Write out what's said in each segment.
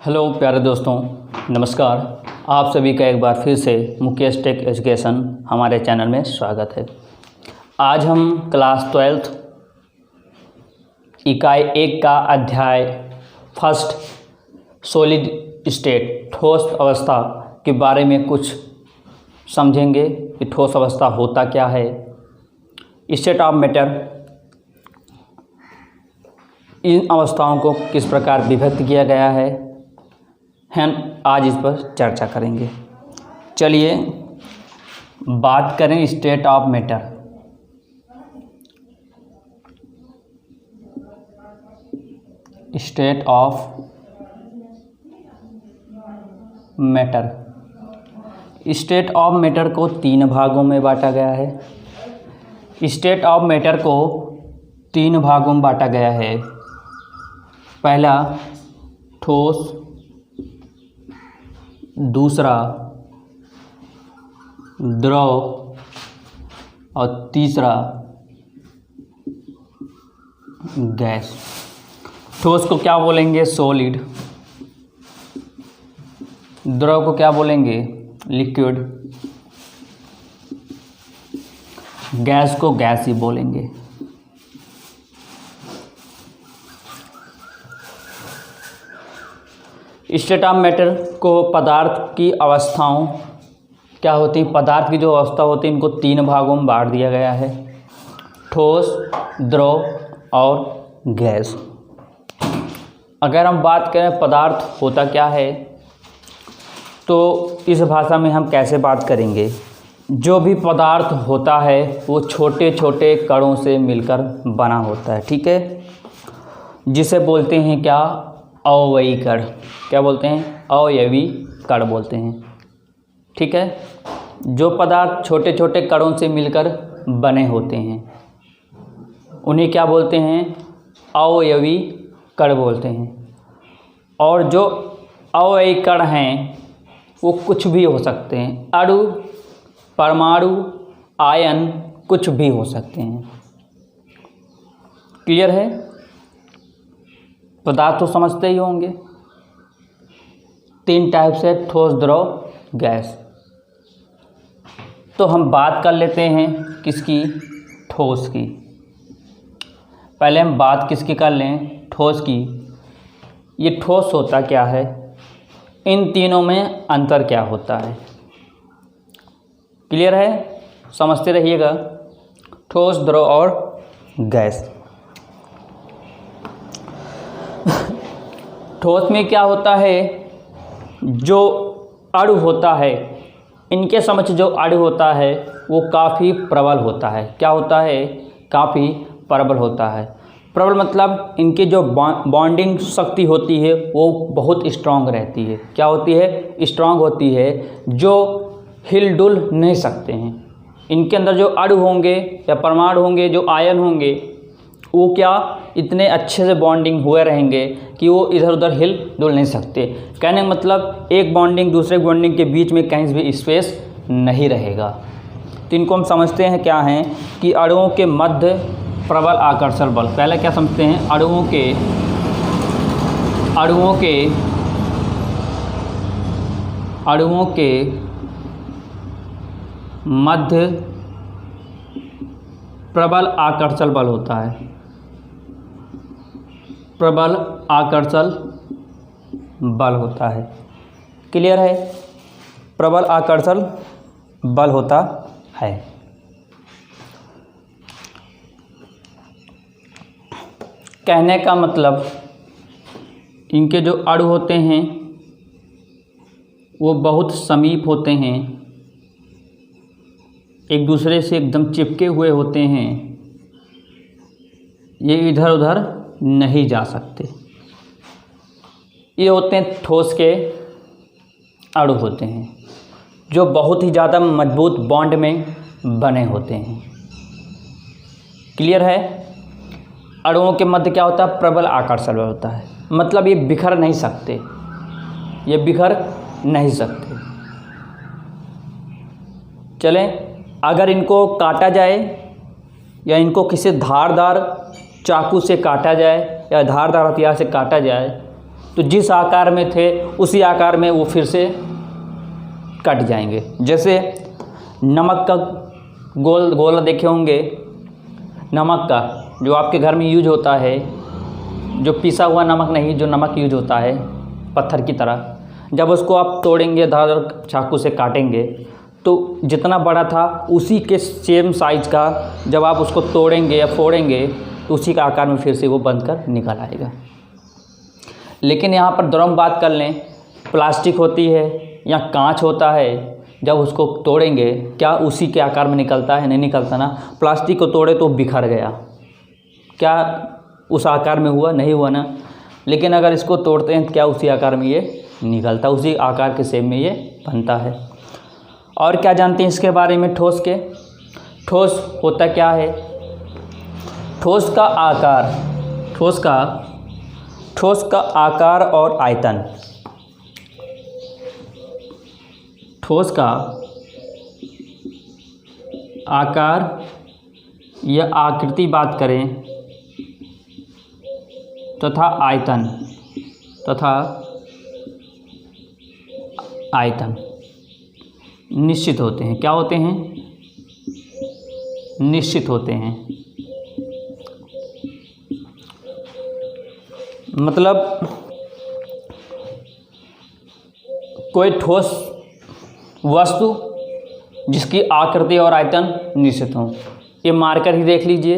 Hello प्यारे दोस्तों, नमस्कार। आप सभी का एक बार फिर से मुकेश टेक एजुकेशन हमारे चैनल में स्वागत है। आज हम क्लास 12 इकाई 1 का अध्याय फर्स्ट सॉलिड स्टेट ठोस अवस्था के बारे में कुछ समझेंगे कि ठोस अवस्था होता क्या है, स्टेट ऑफ मैटर, इन अवस्थाओं को किस प्रकार विभक्त किया गया है, हम आज इस पर चर्चा करेंगे। चलिए बात करें state of matter. State of matter, state of matter को 3 भागों में बांटा गया है। स्टेट ऑफ मैटर को 3 भागों में बांटा गया है। पहला ठोस, दूसरा द्रव और तीसरा गैस। ठोस को क्या बोलेंगे? सॉलिड। द्रव को क्या बोलेंगे? लिक्विड। गैस को गैस ही बोलेंगे। स्टेट ऑफ मैटर को पदार्थ की अवस्थाओं क्या होती हैं? पदार्थ की जो अवस्था होती है इनको 3 भागों में बांट दिया गया है, ठोस, द्रव और गैस। अगर हम बात करें पदार्थ होता क्या है तो इस भाषा में हम कैसे बात करेंगे? जो भी पदार्थ होता है वो छोटे छोटे कणों से मिलकर बना होता है, ठीक है, जिसे बोलते हैं क्या? अवयवी कण। क्या बोलते हैं? अवयवी कण बोलते हैं, ठीक है। जो पदार्थ छोटे छोटे कणों से मिलकर बने होते हैं उन्हें क्या बोलते हैं? अवयवी कण बोलते हैं। और जो अवयवी कण हैं वो कुछ भी हो सकते हैं, अणु, परमाणु, आयन, कुछ भी हो सकते हैं। क्लियर है? पदार्थ तो समझते ही होंगे। 3 टाइप से ठोस, द्रव, गैस। तो हम बात कर लेते हैं किसकी? ठोस की। पहले हम बात किसकी कर लें? ठोस की। ये ठोस होता क्या है, इन तीनों में अंतर क्या होता है? क्लियर है? समझते रहिएगा। ठोस, द्रव और गैस। ठोस में क्या होता है? जो अणु होता है, इनके समक्ष जो अणु होता है वो काफ़ी प्रबल होता है। क्या होता है? काफ़ी प्रबल होता है। प्रबल मतलब इनकी जो बॉन्डिंग शक्ति होती है वो बहुत स्ट्रांग रहती है। क्या होती है? स्ट्रांग होती है, जो हिल डुल नहीं सकते हैं। इनके अंदर जो अणु होंगे या परमाणु होंगे, जो आयन होंगे, वो क्या इतने अच्छे से बॉन्डिंग हुए रहेंगे कि वो इधर उधर हिल डुल नहीं सकते। कहने का मतलब एक बॉन्डिंग दूसरे बॉन्डिंग के बीच में कहीं भी स्पेस नहीं रहेगा। तो इनको हम समझते हैं क्या हैं कि अणुओं के मध्य प्रबल आकर्षण बल। पहले क्या समझते हैं? अणुओं के मध्य प्रबल आकर्षण बल होता है। प्रबल आकर्षण बल होता है। क्लियर है? प्रबल आकर्षण बल होता है। कहने का मतलब इनके जो अणु होते हैं वो बहुत समीप होते हैं, एक दूसरे से एकदम चिपके हुए होते हैं, ये इधर उधर नहीं जा सकते। ये होते हैं ठोस के अणु होते हैं, जो बहुत ही ज़्यादा मजबूत बॉन्ड में बने होते हैं। क्लियर है? अणुओं के मध्य क्या होता है? प्रबल आकर्षण बल होता है। मतलब ये बिखर नहीं सकते, ये बिखर नहीं सकते। चलें, अगर इनको काटा जाए या इनको किसी धारदार चाकू से काटा जाए या धारदार हथियार से काटा जाए तो जिस आकार में थे उसी आकार में वो फिर से कट जाएंगे। जैसे नमक का गोला देखे होंगे, नमक का जो आपके घर में यूज होता है, जो पिसा हुआ नमक नहीं, जो नमक यूज होता है पत्थर की तरह, जब उसको आप तोड़ेंगे, धार चाकू से काटेंगे, तो जितना बड़ा था उसी के सेम साइज का जब आप उसको तोड़ेंगे या फोड़ेंगे तो उसी का आकार में फिर से वो बनकर निकल आएगा। लेकिन यहाँ पर दोनों बात कर लें, प्लास्टिक होती है या कांच होता है, जब उसको तोड़ेंगे क्या उसी के आकार में निकलता है? नहीं निकलता ना। प्लास्टिक को तोड़े तो बिखर गया, क्या उस आकार में हुआ? नहीं हुआ ना। लेकिन अगर इसको तोड़ते हैं तो क्या उसी आकार में ये निकलता, उसी आकार के शेप में ये बनता है। और क्या जानते हैं इसके बारे में? ठोस के। ठोस होता क्या है? ठोस का आकार, ठोस का आकार और आयतन, ठोस का आकार या आकृति बात करें तथा आयतन निश्चित होते हैं। क्या होते हैं? निश्चित होते हैं। मतलब कोई ठोस वस्तु जिसकी आकृति और आयतन निश्चित हों। ये मार्कर ही देख लीजिए,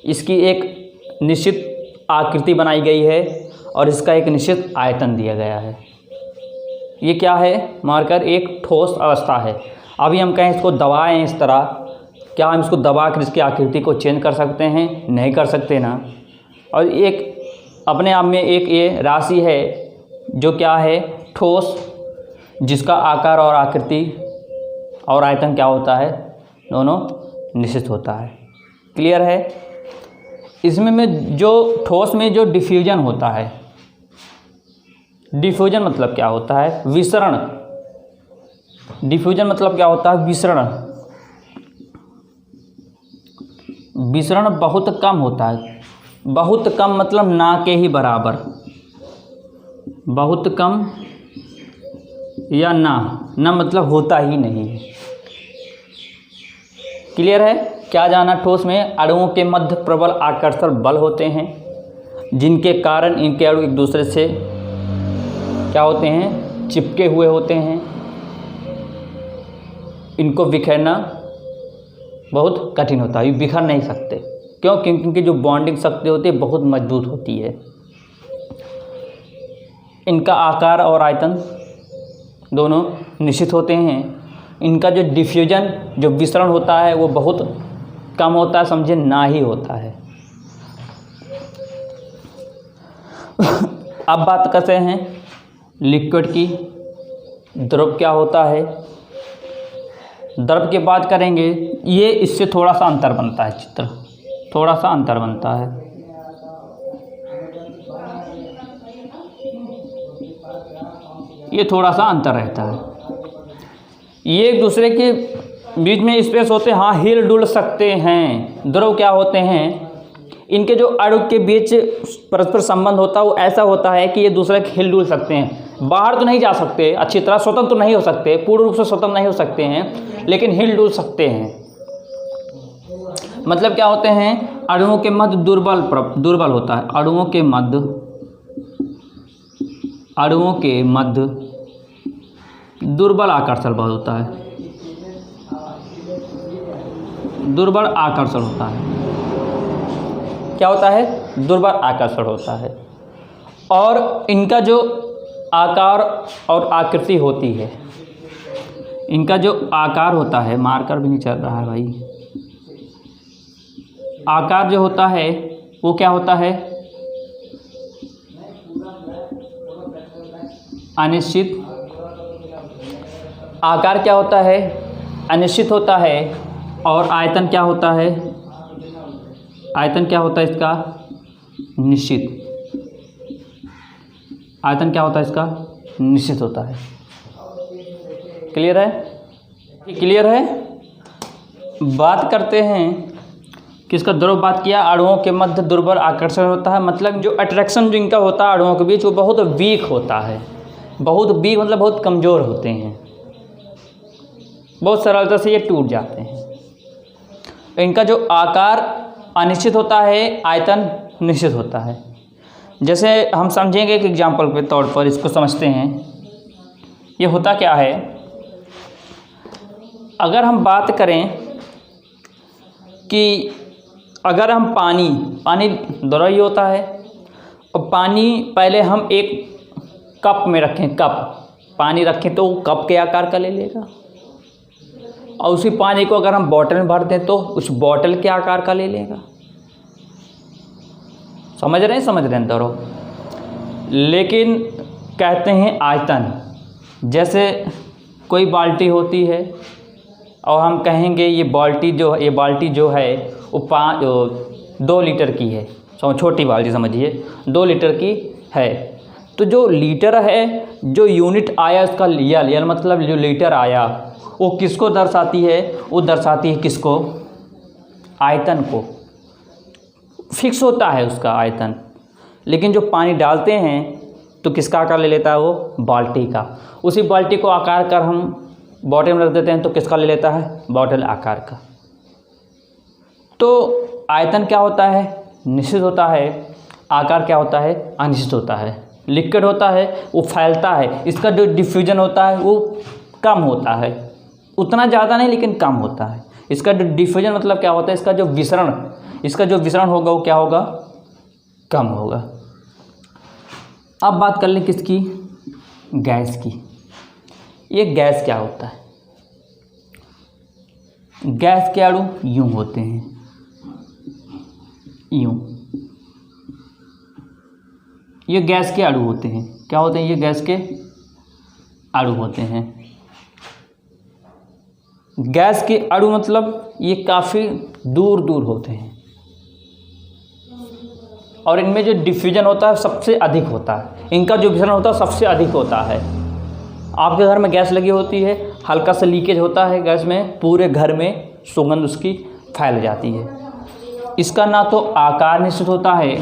इसकी एक निश्चित आकृति बनाई गई है और इसका एक निश्चित आयतन दिया गया है। ये क्या है? मार्कर एक ठोस अवस्था है। अभी हम कहें इसको दबाएं इस तरह, क्या हम इसको दबा कर इसकी आकृति को चेंज कर सकते हैं? नहीं कर सकते ना। और एक अपने आप में एक ये राशि है जो क्या है? ठोस, जिसका आकार और आकृति और आयतन क्या होता है? दोनों निश्चित होता है। क्लियर है? इसमें में जो ठोस में जो डिफ्यूजन होता है, डिफ्यूजन मतलब क्या होता है? विसरण। डिफ्यूजन मतलब क्या होता है? विसरण। विसरण बहुत कम होता है। बहुत कम मतलब ना के ही बराबर, बहुत कम या ना मतलब होता ही नहीं है। क्लियर है? क्या जाना? ठोस में अणुओं के मध्य प्रबल आकर्षण बल होते हैं, जिनके कारण इनके अणु एक दूसरे से क्या होते हैं? चिपके हुए होते हैं। इनको बिखेरना बहुत कठिन होता है, ये बिखर नहीं सकते। क्यों? क्योंकि इनकी जो बॉन्डिंग शक्ति होती है बहुत मजबूत होती है। इनका आकार और आयतन दोनों निश्चित होते हैं। इनका जो डिफ्यूजन, जो विसरण होता है वो बहुत कम होता है, समझे ना ही होता है। अब बात करते हैं लिक्विड की। द्रव क्या होता है? द्रव की बात करेंगे, ये इससे थोड़ा सा अंतर बनता है, चित्र थोड़ा सा अंतर बनता है। ये थोड़ा सा अंतर रहता है, ये एक दूसरे के बीच में स्पेस होते हैं, हाँ हिल डुल सकते हैं। द्रव क्या होते हैं? इनके जो अणु के बीच परस्पर संबंध होता है वो ऐसा होता है कि ये दूसरे के हिल डुल सकते हैं। बाहर तो नहीं जा सकते, अच्छी तरह स्वतंत्र तो नहीं हो सकते, पूर्ण रूप से स्वतंत्र नहीं हो सकते हैं, लेकिन हिल डुल सकते हैं। मतलब क्या होते हैं? अणुओं के मध्य दुर्बल होता है। अणुओं के मध्य दुर्बल आकर्षण बल होता है। दुर्बल आकर्षण होता है। क्या होता है? दुर्बल आकर्षण होता है। और इनका जो आकार और आकृति होती है, इनका जो आकार होता है, मार्कर भी नहीं चल रहा है भाई, आकार जो होता है वो क्या होता है? अनिश्चित। आकार क्या होता है? अनिश्चित होता है। और आयतन क्या होता है? आयतन क्या होता है इसका? निश्चित। आयतन क्या होता है इसका? निश्चित होता है। क्लियर है? क्लियर है? बात करते हैं किसका द्रव बात किया, अणुओं के मध्य दुर्बल आकर्षण होता है, मतलब जो अट्रैक्शन जो इनका होता है अणुओं के बीच वो बहुत वीक होता है। बहुत वीक मतलब बहुत कमज़ोर होते हैं, बहुत सरलता से ये टूट जाते हैं। इनका जो आकार अनिश्चित होता है, आयतन निश्चित होता है। जैसे हम समझेंगे एक एग्जाम्पल के तौर पर इसको समझते हैं। ये होता क्या है, अगर हम बात करें कि अगर हम पानी दोहरा ही होता है, और पानी पहले हम एक कप में रखें, पानी रखें तो वो कप के आकार का ले लेगा, और उसी पानी को अगर हम बॉटल में भर दें तो उस बॉटल के आकार का ले लेगा। समझ रहे हैं दोनों। लेकिन कहते हैं आयतन, जैसे कोई बाल्टी होती है और हम कहेंगे ये बाल्टी जो है वो 2 लीटर की है, छोटी बाल्टी समझिए 2 लीटर की है। तो जो लीटर है, जो यूनिट आया उसका यल मतलब जो लीटर आया वो किसको दर्शाती है, वो दर्शाती है किसको, आयतन को। फिक्स होता है उसका आयतन। लेकिन जो पानी डालते हैं तो किसका आकार ले लेता है, वो बाल्टी का। उसी बाल्टी को आकार कर हम बॉटल में रख देते हैं तो किसका ले लेता है, बॉटल आकार का। तो आयतन क्या होता है, निश्चित होता है, आकार क्या होता है, अनिश्चित होता है। लिक्विड होता है वो फैलता है, इसका जो डिफ्यूजन होता है वो कम होता है, उतना ज़्यादा नहीं लेकिन कम होता है। इसका जो डिफ्यूजन मतलब क्या होता है, इसका जो विसरण होगा वो क्या होगा, कम होगा। अब बात कर लें किसकी, गैस की। ये गैस क्या होता है, गैस के अणु यूं होते हैं, यूं। ये गैस के अणु होते हैं, क्या होते हैं, ये गैस के अणु होते हैं। गैस के अणु मतलब ये काफ़ी दूर दूर होते हैं और इनमें जो डिफ्यूजन होता है सबसे अधिक होता है, इनका जो विसरण होता है सबसे अधिक होता है। आपके घर में गैस लगी होती है, हल्का सा लीकेज होता है गैस में, पूरे घर में सुगंध उसकी फैल जाती है। इसका ना तो आकार निश्चित होता है,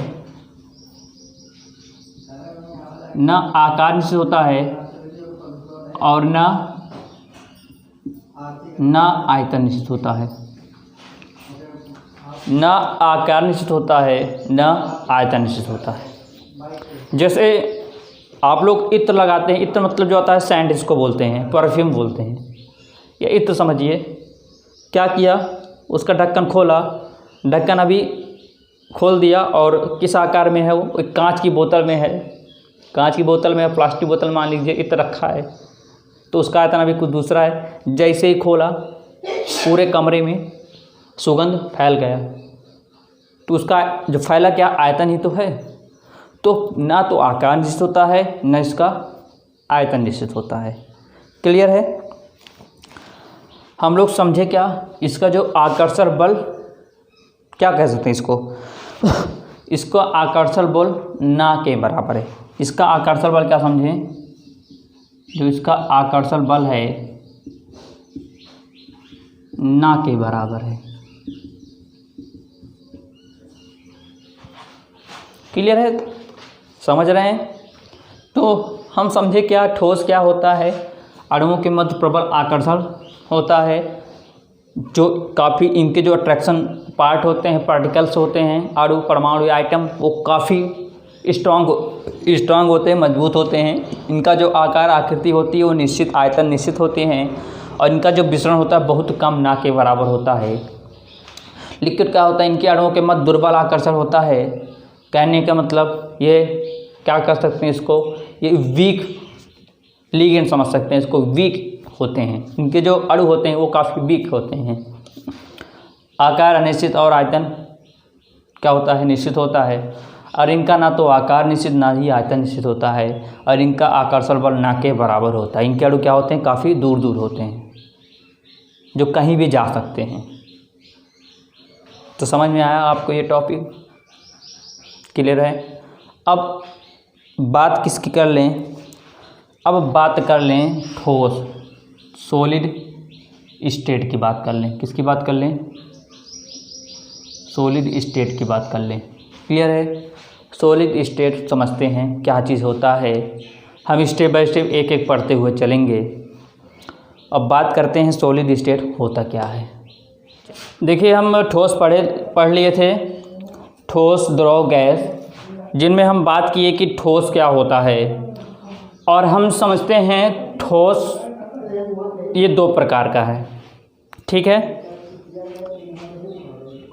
और ना आयतन निश्चित होता है, ना आकार निश्चित होता है, ना आयतन निश्चित होता है। जैसे आप लोग इत्र लगाते हैं, इत्र मतलब जो होता है सेंट इसको बोलते हैं, परफ्यूम बोलते हैं, या इत्र समझिए। क्या किया, उसका ढक्कन खोला, ढक्कन अभी खोल दिया और किस आकार में है वो, एक कांच की बोतल में है, कांच की बोतल में, प्लास्टिक बोतल मान लीजिए इत्र रखा है, तो उसका आयतन अभी कुछ दूसरा है। जैसे ही खोला पूरे कमरे में सुगंध फैल गया, तो उसका जो फैला क्या, आयतन ही तो है। तो ना तो आकार निश्चित होता है, न इसका आयतन निश्चित होता है। क्लियर है। हम लोग समझे क्या, इसका जो आकर्षण बल क्या कह सकते हैं इसको आकर्षण बल ना के बराबर है। इसका आकर्षण बल क्या समझें, जो इसका आकर्षण बल है ना के बराबर है। क्लियर है, समझ रहे हैं। तो हम समझे क्या, ठोस क्या होता है, अणुओं के मध्य प्रबल आकर्षण होता है, जो काफ़ी इनके जो अट्रैक्शन पार्ट होते हैं, पार्टिकल्स होते हैं, अणु परमाणु या आइटम, वो काफ़ी स्ट्रांग होते हैं, मजबूत होते हैं। इनका जो आकार आकृति होती है वो निश्चित, आयतन निश्चित होते हैं, और इनका जो विसरण होता है बहुत कम, ना के बराबर होता है। लिक्विड क्या होता है, इनके अणुओं के मध्य दुर्बल आकर्षण होता है। कहने का मतलब ये क्या कर सकते हैं, इसको ये वीक लिगेंड समझ सकते हैं, इसको वीक होते हैं। इनके जो अणु होते हैं वो काफ़ी वीक होते हैं। आकार अनिश्चित और आयतन क्या होता है, निश्चित होता है। और इनका ना तो आकार निश्चित, ना ही आयतन निश्चित होता है, और इनका आकर्षण बल ना के बराबर होता है। इनके अणु क्या होते हैं, काफ़ी दूर दूर होते हैं, जो कहीं भी जा सकते हैं। तो समझ में आया आपको ये टॉपिक, क्लियर है। अब बात किसकी कर लें, अब बात कर लें ठोस, सॉलिड स्टेट की बात कर लें। किसकी बात कर लें, सॉलिड स्टेट की बात कर लें। क्लियर है? सॉलिड स्टेट समझते हैं क्या चीज़ होता है। हम स्टेप बाय स्टेप एक एक पढ़ते हुए चलेंगे। अब बात करते हैं सॉलिड स्टेट होता क्या है। देखिए, हम ठोस पढ़ लिए थे, ठोस, द्रव, गैस, जिनमें हम बात किए कि ठोस क्या होता है। और हम समझते हैं ठोस ये दो प्रकार का है। ठीक है?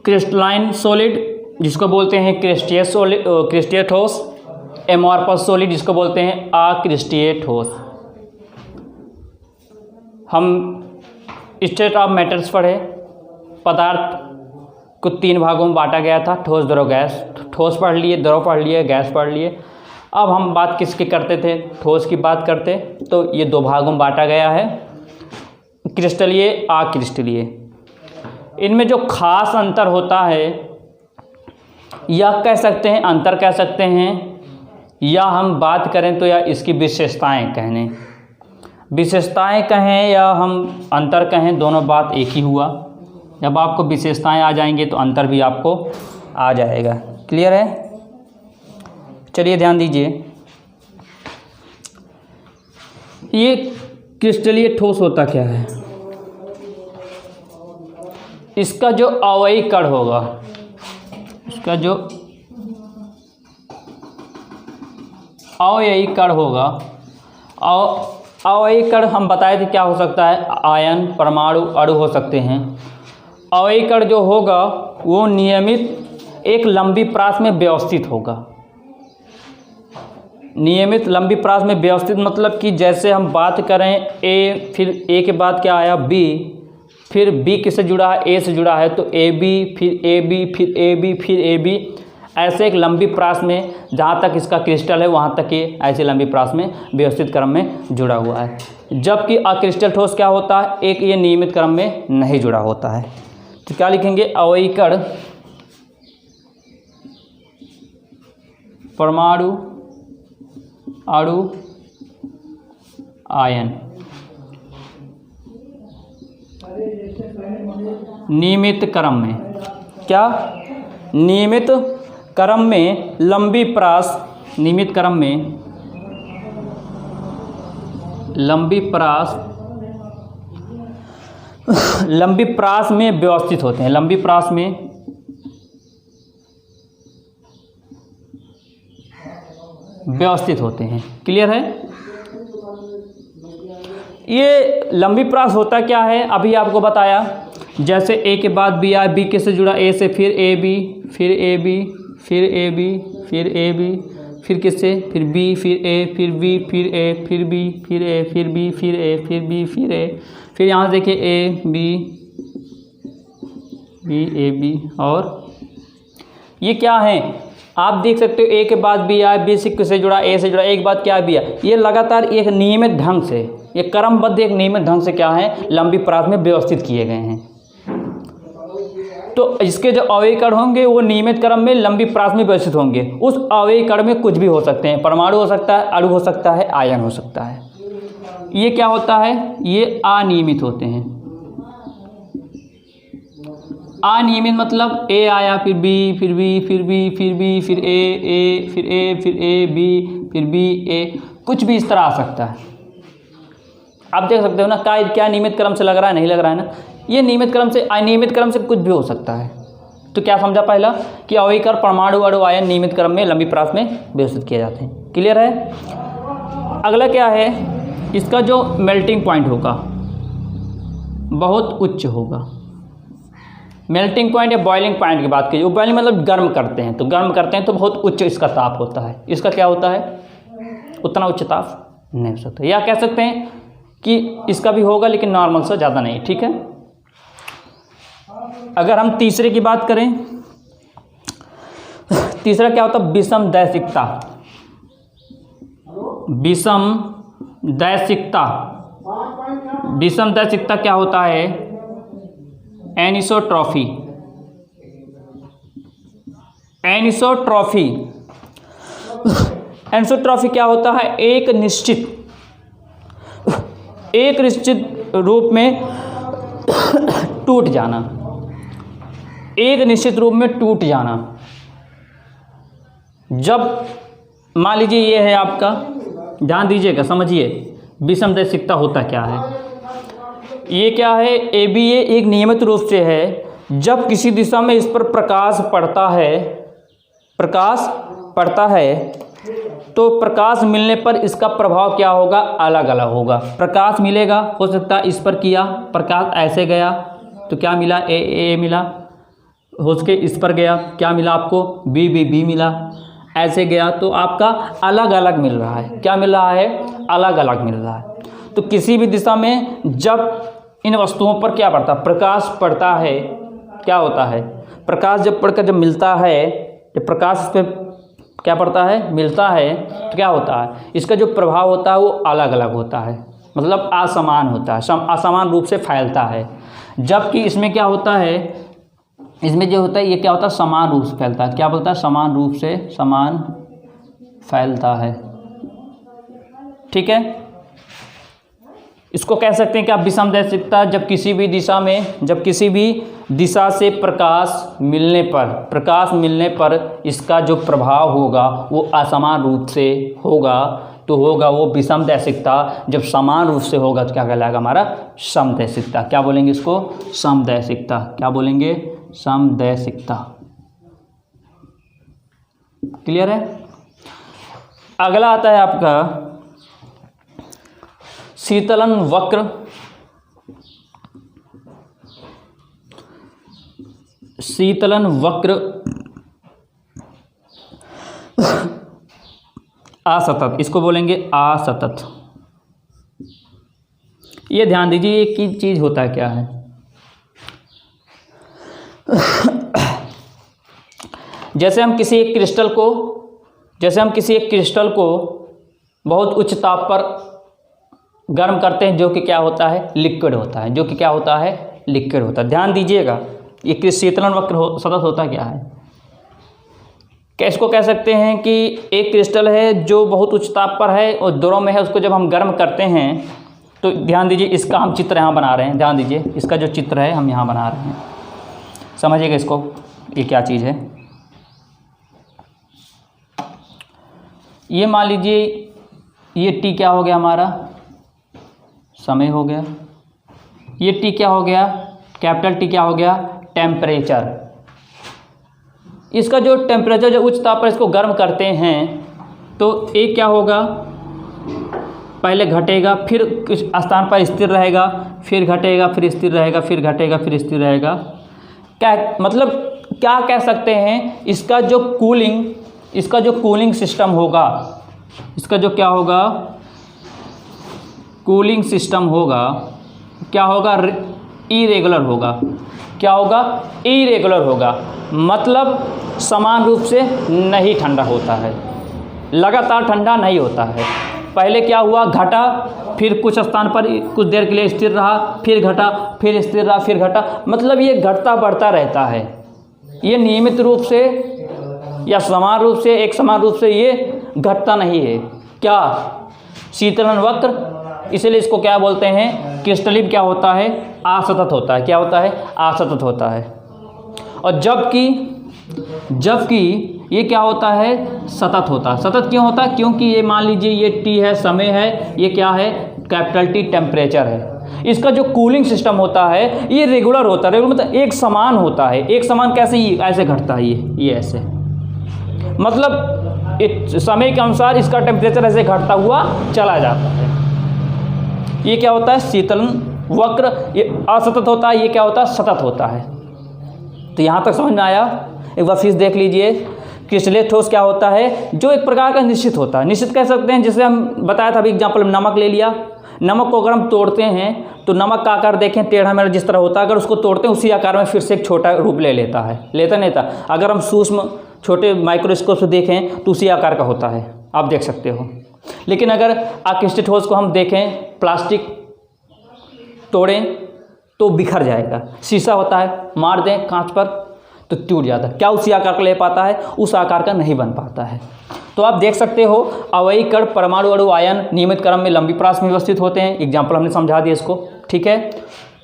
क्रिस्टलाइन सॉलिड जिसको बोलते हैं क्रिस्टीय ठोस, एमॉर्फस सॉलिड जिसको बोलते हैं अक्रिस्टीय ठोस। हम स्टेट ऑफ मैटर्स पढ़े। पदार्थ को 3 भागों में बांटा गया था, ठोस, द्रव, गैस। ठोस पढ़ लिए, द्रव पढ़ लिए, गैस पढ़ लिए। अब हम बात किसकी करते थे? ठोस की बात करते। तो ये 2 भागों में बांटा गया है, क्रिस्टलीय, अक्रिस्टलीय। इनमें जो खास अंतर होता है, या कह सकते हैं अंतर कह सकते हैं, या हम बात करें तो या इसकी विशेषताएं कहने, विशेषताएं कहें या हम अंतर कहें, दोनों बात एक ही हुआ। जब आपको विशेषताएं आ जाएंगे तो अंतर भी आपको आ जाएगा। क्लियर है? चलिए ध्यान दीजिए। ये क्रिस्टलीय ठोस होता क्या है? इसका जो अवयवी कण होगा, इसका जो अवयवी कण होगा, अवयवी कण हम बताए थे क्या हो सकता है? आयन, परमाणु, अणु हो सकते हैं। अवयवी कण जो होगा वो नियमित एक लंबी प्रास में व्यवस्थित होगा। नियमित लंबी प्रास में व्यवस्थित मतलब कि जैसे हम बात करें ए, फिर ए के बाद क्या आया? बी, फिर बी किससे जुड़ा है? ए से जुड़ा है, तो ए बी, फिर ए बी, फिर ए बी, फिर ए बी, ऐसे एक लंबी प्रास में जहाँ तक इसका क्रिस्टल है वहाँ तक ये ऐसे लंबी प्रास में व्यवस्थित क्रम में जुड़ा हुआ है। जबकि अक्रिस्टल ठोस क्या होता है? एक ये नियमित क्रम में नहीं जुड़ा होता है। तो क्या लिखेंगे? अवयवी कण, परमाणु, अणु, आयन, नियमित क्रम में। क्या? नियमित क्रम में लंबी प्रास, नियमित क्रम में लंबी प्रास, लंबी प्रास में व्यवस्थित होते हैं। लंबी प्रास में व्यवस्थित होते हैं। क्लियर है? ये लंबी प्रास होता क्या है? अभी आपको बताया, जैसे ए के बाद बी आया, बी किससे जुड़ा? ए से, फिर ए बी, फिर ए बी, फिर ए बी, फिर ए बी, फिर किससे? फिर बी, फिर ए, फिर बी, फिर ए, फिर बी, फिर ए, फिर बी, फिर ए, फिर बी, फिर ए, फिर यहाँ देखिए A B, B A B, और ये क्या है? आप देख सकते हो ए के बाद बी आया, बी से जुड़ा, ए से जुड़ा, एक बाद क्या बी आया। ये लगातार एक नियमित ढंग से, ये क्रमबद्ध एक नियमित ढंग से क्या है? लंबी प्रास में व्यवस्थित किए गए हैं। तो इसके जो अवयवी कण होंगे वो नियमित क्रम में लंबी प्रास में व्यवस्थित होंगे। उस अवयवी कण में कुछ भी हो सकते हैं, परमाणु हो सकता है, अणु हो सकता है, आयन हो सकता है। ये क्या होता है? ये अनियमित होते हैं। अनियमित मतलब ए आया, फिर बी, फिर बी, फिर बी, फिर बी, फिर ए, फिर ए, फिर ए बी, फिर बी ए, कुछ भी इस तरह आ सकता है। आप देख सकते हो ना, क्या नियमित क्रम से लग रहा है? नहीं लग रहा है ना। ये नियमित क्रम से, अनियमित क्रम से कुछ भी हो सकता है। तो क्या समझा? पहला कि अवयवी कण, परमाणु, अणु, आयन नियमित क्रम में लंबी प्रास में व्यवस्थित किए जाते हैं। क्लियर है? अगला क्या है? इसका जो मेल्टिंग पॉइंट होगा बहुत उच्च होगा। मेल्टिंग पॉइंट या बॉइलिंग पॉइंट की बात कीजिए, बॉइलिंग मतलब गर्म करते हैं, तो गर्म करते हैं तो बहुत उच्च इसका ताप होता है। इसका क्या होता है? उतना उच्च ताप नहीं हो सकता। या कह सकते हैं कि इसका भी होगा लेकिन नॉर्मल से ज़्यादा नहीं। ठीक है? अगर हम तीसरे की बात करें, तीसरा क्या होता है? विषम दैशिकता। विषम दैशिकता, विषम दैशिकता क्या होता है? एनिसोट्रॉफी। एनिसोट्रॉफी, एनिसोट्रॉफी क्या होता है? एक निश्चित रूप में टूट जाना। एक निश्चित रूप में टूट जाना। जब मान लीजिए ये है आपका, ध्यान दीजिएगा, समझिए विषमदैशिकता होता क्या है। ये क्या है, ए बी ए एक नियमित रूप से है, जब किसी दिशा में इस पर प्रकाश पड़ता है तो प्रकाश मिलने पर इसका प्रभाव क्या होगा, अलग अलग होगा। प्रकाश मिलेगा, हो सकता है इस पर किया, प्रकाश ऐसे गया तो क्या मिला, ए मिला, हो सके इस पर गया, क्या मिला आपको, बी मिला, ऐसे गया तो आपका अलग अलग मिल रहा है। क्या मिल रहा है, अलग अलग मिल रहा है। तो किसी भी दिशा में जब इन वस्तुओं पर क्या पड़ता, प्रकाश पड़ता है, क्या होता है, प्रकाश जब पड़कर जब मिलता है, जब प्रकाश इस पर क्या पड़ता है, मिलता है, तो क्या होता है, इसका जो प्रभाव होता है वो अलग अलग होता है, मतलब असमान होता है, असमान रूप से फैलता है। जबकि इसमें क्या होता है, इसमें जो होता है ये क्या होता है, समान रूप से फैलता है। क्या बोलता है, समान रूप से समान फैलता है। ठीक है, इसको कह सकते हैं कि आप विषमदैशिकता, जब किसी भी दिशा से प्रकाश मिलने पर इसका जो प्रभाव होगा वो असमान रूप से होगा, तो होगा वो विषमदैशिकता। जब समान रूप से होगा तो क्या कहलाएगा, हमारा समदैशिकता। क्या बोलेंगे इसको, समदैशिकता। क्या बोलेंगे, समदैशिकता। क्लियर है। अगला आता है आपका शीतलन वक्र। शीतलन वक्र असतत, इसको बोलेंगे असतत। ये ध्यान दीजिए ये की चीज होता है क्या है। जैसे हम किसी एक क्रिस्टल को बहुत उच्च ताप पर गर्म करते हैं, जो कि क्या होता है, लिक्विड होता है, लिक्विड होता है। ध्यान दीजिएगा, ये शीतलन वक्र सतत होता क्या है। इसको कह सकते हैं कि एक क्रिस्टल है जो बहुत उच्च ताप पर है और द्रव में है, उसको जब हम गर्म करते हैं तो ध्यान दीजिए, इसका हम चित्र यहाँ बना रहे हैं। ध्यान दीजिए, इसका जो चित्र है हम यहाँ बना रहे हैं, समझिएगा इसको, ये क्या चीज़ है। ये मान लीजिए ये टी क्या हो गया, हमारा समय हो गया। ये टी क्या हो गया, कैपिटल टी क्या हो गया, टेम्परेचर। इसका जो टेम्परेचर, जो उच्च ताप पर इसको गर्म करते हैं तो एक क्या होगा, पहले घटेगा, फिर कुछ स्थान पर स्थिर रहेगा, फिर घटेगा, फिर स्थिर रहेगा, फिर घटेगा, फिर स्थिर रहेगा। क्या मतलब, क्या कह सकते हैं, इसका जो कूलिंग सिस्टम होगा, इसका जो क्या होगा, कूलिंग सिस्टम होगा, क्या होगा, इरेगुलर होगा। क्या होगा, इरेगुलर होगा, मतलब समान रूप से नहीं ठंडा होता है, लगातार ठंडा नहीं होता है। पहले क्या हुआ, घटा, फिर कुछ स्थान पर कुछ देर के लिए स्थिर रहा, फिर घटा, फिर स्थिर रहा, फिर घटा, मतलब ये घटता बढ़ता रहता है। ये नियमित रूप से या समान रूप से, एक समान रूप से ये घटता नहीं है। क्या, शीतलन वक्र। इसलिए इसको क्या बोलते हैं, क्रिस्टलिन क्या होता है, असतत होता है। क्या होता है, असतत होता है। और जबकि ये क्या होता है, सतत होता है। सतत क्यों होता है, क्योंकि ये मान लीजिए ये टी है, समय है, ये क्या है, कैपिटल टी टेम्परेचर है। इसका जो कूलिंग सिस्टम होता है ये रेगुलर होता है, रेगुलर मतलब एक समान होता है। एक समान कैसे, ऐसे घटता है, ये ऐसे, मतलब समय के अनुसार इसका टेम्परेचर ऐसे घटता हुआ चला जाता है। ये क्या होता है, शीतलन वक्र। ये असतत होता है, ये क्या होता है, सतत होता है। तो यहाँ तक समझ में आया। एक बार फिर देख लीजिए, क्रिस्टलीय ठोस क्या होता है, जो एक प्रकार का निश्चित होता है। निश्चित कह सकते हैं, जैसे हम बताया था अभी एग्जाम्पल, नमक ले लिया। नमक को अगर हम तोड़ते हैं तो नमक का आकार देखें, टेढ़ा मेढ़ा जिस तरह होता है, अगर उसको तोड़ते हैं उसी आकार में फिर से एक छोटा रूप ले लेता है, लेता नहीं था। अगर हम सूक्ष्म छोटे माइक्रोस्कोप से देखें तो उसी आकार का होता है, आप देख सकते हो। लेकिन अगर अक्रिस्टलीय ठोस को हम देखें, प्लास्टिक तोड़ें तो बिखर जाएगा। शीशा होता है, मार दें कांच पर तो टूट जाता है। क्या उसी आकार का ले पाता है, उस आकार का नहीं बन पाता है। तो आप देख सकते हो, अवयवी कण, परमाणु, अणु, आयन नियमित क्रम में लंबी प्रास में व्यवस्थित होते हैं। एग्जाम्पल हमने समझा दिया इसको, ठीक है।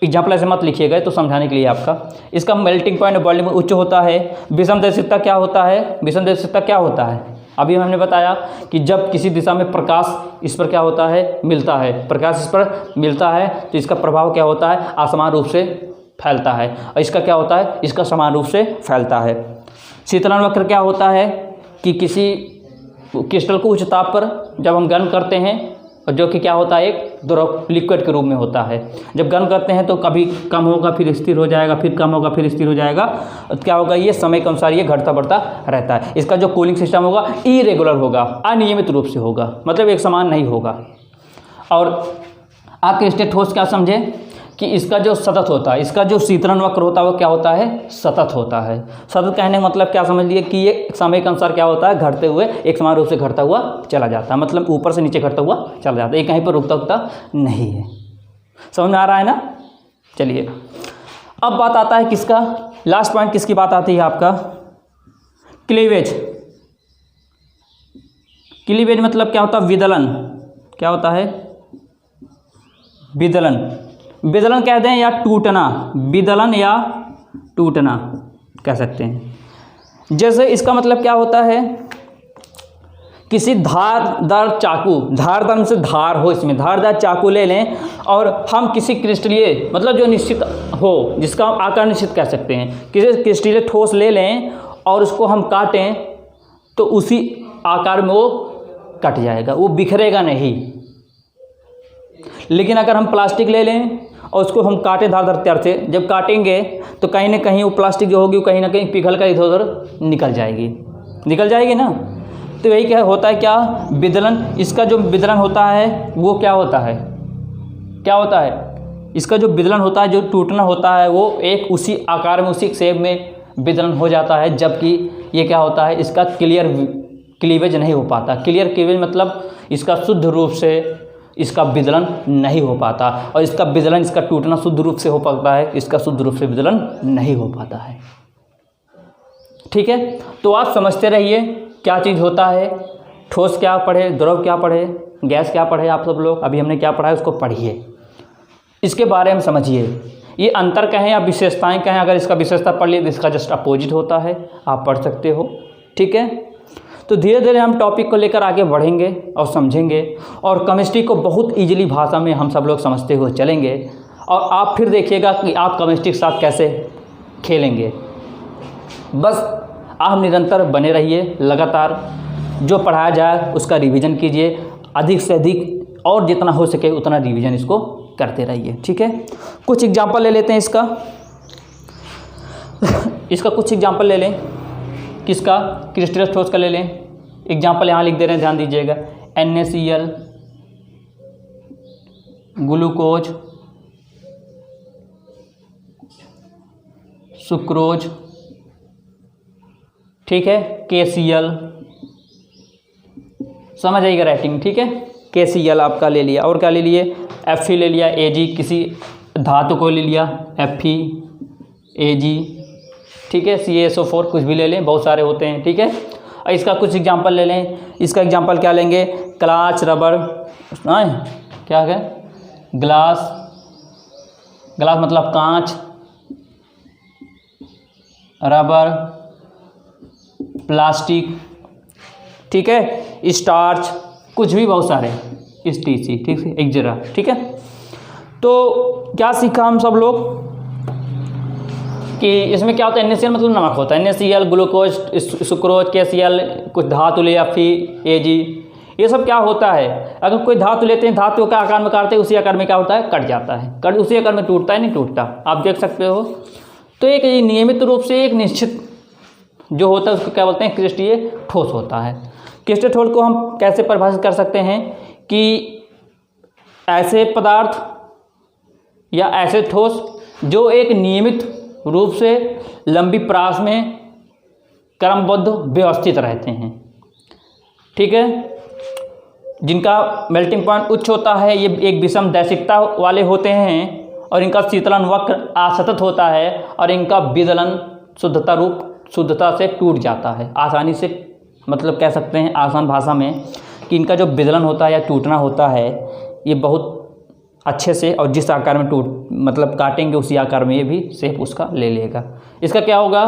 एग्जाम्पल ऐसे मत लिखिएगा, तो समझाने के लिए आपका। इसका मेल्टिंग पॉइंट वॉल्यूम उच्च होता है। विषमदर्शिता क्या होता है? विषमदर्शिता क्या होता है? अभी हमने बताया कि जब किसी दिशा में प्रकाश इस पर क्या होता है, मिलता है, प्रकाश इस पर मिलता है तो इसका प्रभाव क्या होता है, असमान रूप से फैलता है। और इसका क्या होता है, इसका समान रूप से फैलता है। शीतलन वक्र क्या होता है कि किसी क्रिस्टल को उच्च ताप पर जब हम गर्म करते हैं, और जो कि क्या होता है, एक द्रव लिक्विड के रूप में होता है। जब गर्म करते हैं तो कभी कम होगा, फिर स्थिर हो जाएगा, फिर कम होगा, फिर स्थिर हो जाएगा। तो क्या होगा, ये समय के अनुसार ये घटता बढ़ता रहता है। इसका जो कूलिंग सिस्टम होगा इरेगुलर होगा, अनियमित रूप से होगा, मतलब एक समान नहीं होगा। और आप क्रिस्टल ठोस क्या समझे कि इसका जो सतत होता है, इसका जो शीतलन वक्र होता है वो क्या होता है, सतत होता है। सतत कहने का मतलब क्या समझ लिए कि ये समय के अनुसार क्या होता है, घटते हुए एक समान रूप से घटता हुआ चला जाता है, मतलब ऊपर से नीचे घटता हुआ चला जाता है, ये कहीं पर रुकता नहीं है। समझ में आ रहा है ना? चलिए अब बात आता है किसका, लास्ट पॉइंट किसकी बात आती है आपका, क्लीवेज। क्लीवेज मतलब क्या होता है, विदलन। क्या होता है, विदलन। विदलन कहते हैं या टूटना, विदलन या टूटना कह सकते हैं। जैसे इसका मतलब क्या होता है, किसी धारदार चाकू, धारदार से धार हो, इसमें धारदार चाकू ले लें और हम किसी क्रिस्टलीय, मतलब जो निश्चित हो, जिसका आकार निश्चित कह सकते हैं, किसी क्रिस्टलीय ठोस ले लें और उसको हम काटें तो उसी आकार में वो कट जाएगा, वो बिखरेगा नहीं। लेकिन अगर हम प्लास्टिक ले लें और उसको हम काटे धारदार त्यार से, जब काटेंगे तो कहीं ना कहीं वो प्लास्टिक जो होगी वो कहीं ना कहीं पिघल कर इधर उधर निकल जाएगी ना। तो यही क्या होता है, क्या विदलन। इसका जो विदलन होता है वो क्या होता है, इसका जो विदलन होता है, जो टूटना होता है, वो एक उसी आकार में, उसी शेप में विदलन हो जाता है। जबकि ये क्या होता है, इसका क्लीवेज नहीं हो पाता। क्लियर क्लीवेज मतलब इसका शुद्ध रूप से इसका विदलन नहीं हो पाता, और इसका विदलन, इसका टूटना शुद्ध रूप से हो पाता है, इसका शुद्ध रूप से विदलन नहीं हो पाता है। ठीक है, तो आप समझते रहिए क्या चीज़ होता है, ठोस क्या पढ़े, द्रव क्या पढ़े, गैस क्या पढ़े, आप सब लोग अभी हमने क्या पढ़ा है उसको पढ़िए, इसके बारे में समझिए। ये अंतर कहें या विशेषताएं कहें, अगर इसका विशेषता पढ़ लिए तो इसका जस्ट अपोजिट होता है, आप पढ़ सकते हो। ठीक है, तो धीरे धीरे हम टॉपिक को लेकर आगे बढ़ेंगे और समझेंगे, और केमिस्ट्री को बहुत ईजिली भाषा में हम सब लोग समझते हुए चलेंगे, और आप फिर देखिएगा कि आप केमिस्ट्री के साथ कैसे खेलेंगे। बस आप निरंतर बने रहिए, लगातार जो पढ़ाया जाए उसका रिवीजन कीजिए, अधिक से अधिक और जितना हो सके उतना रिवीजन इसको करते रहिए। ठीक है, कुछ एग्जाम्पल ले लेते हैं इसका कुछ एग्जाम्पल ले लें। किसका, क्रिस्टल ठोस का ले लें। एग्जाम्पल यहाँ लिख दे रहे हैं, ध्यान दीजिएगा। NaCl, ग्लूकोज, सुक्रोज, ठीक है, KCl, समझ आएगा राइटिंग। ठीक है, KCl आपका ले लिया, और क्या ले लिए, Fe ले लिया, Ag किसी धातु को ले लिया, Fe, Ag, ठीक है, CaSO4 कुछ भी ले लें, बहुत सारे होते हैं। ठीक है, और इसका कुछ एग्जांपल ले लें। इसका एग्जांपल क्या लेंगे, क्लाच, रबर, क्या है, ग्लास मतलब कांच, रबर, प्लास्टिक, ठीक है, स्टार्च, कुछ भी, बहुत सारे, STC, ठीक है, एक्जेरा। ठीक है, तो क्या सीखा हम सब लोग कि इसमें क्या होता है, NaCl मतलब नमक होता है, NaCl, ग्लूकोज, सुक्रोज, KCl, कुछ धातु ले, Fe, Ag, ये सब क्या होता है, अगर कोई धातु लेते हैं, धातु का आकार में काटते हैं, उसी आकार में क्या होता है, कट जाता है, उसी आकार में टूटता है, नहीं टूटता, आप देख सकते हो। तो एक नियमित रूप से एक निश्चित जो होता है उसको क्या बोलते हैं, क्रिस्टलीय ठोस होता है। क्रिस्टलीय ठोस को हम कैसे परिभाषित कर सकते हैं कि ऐसे पदार्थ या ऐसे ठोस जो एक नियमित रूप से लंबी प्रास में क्रमबद्ध व्यवस्थित रहते हैं। ठीक है, जिनका मेल्टिंग पॉइंट उच्च होता है, ये एक विषम दैशिकता वाले होते हैं, और इनका शीतलन वक्र असतत होता है, और इनका विदलन शुद्धता से टूट जाता है आसानी से। मतलब कह सकते हैं आसान भाषा में कि इनका जो विदलन होता है या टूटना होता है, ये बहुत अच्छे से, और जिस आकार में मतलब काटेंगे उसी आकार में ये भी शेप उसका ले लेगा। इसका क्या होगा,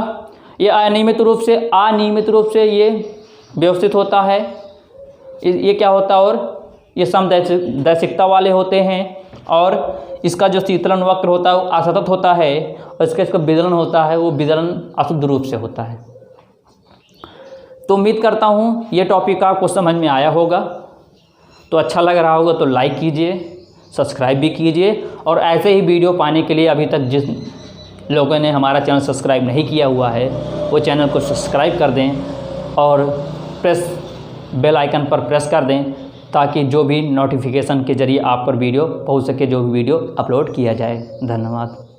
ये अनियमित रूप से ये व्यवस्थित होता है, ये क्या होता है, और ये समदैशिकता वाले होते हैं, और इसका जो शीतलन वक्र होता है वो असतत होता है, और इसका विदलन होता है वो विदलन अशुद्ध रूप से होता है। तो उम्मीद करता हूँ ये टॉपिक आपको समझ में आया होगा। तो अच्छा लग रहा होगा तो लाइक कीजिए, सब्सक्राइब भी कीजिए, और ऐसे ही वीडियो पाने के लिए अभी तक जिस लोगों ने हमारा चैनल सब्सक्राइब नहीं किया हुआ है वो चैनल को सब्सक्राइब कर दें और बेल आइकन पर प्रेस कर दें, ताकि जो भी नोटिफिकेशन के ज़रिए आप पर वीडियो पहुंच सके, जो भी वीडियो अपलोड किया जाए। धन्यवाद।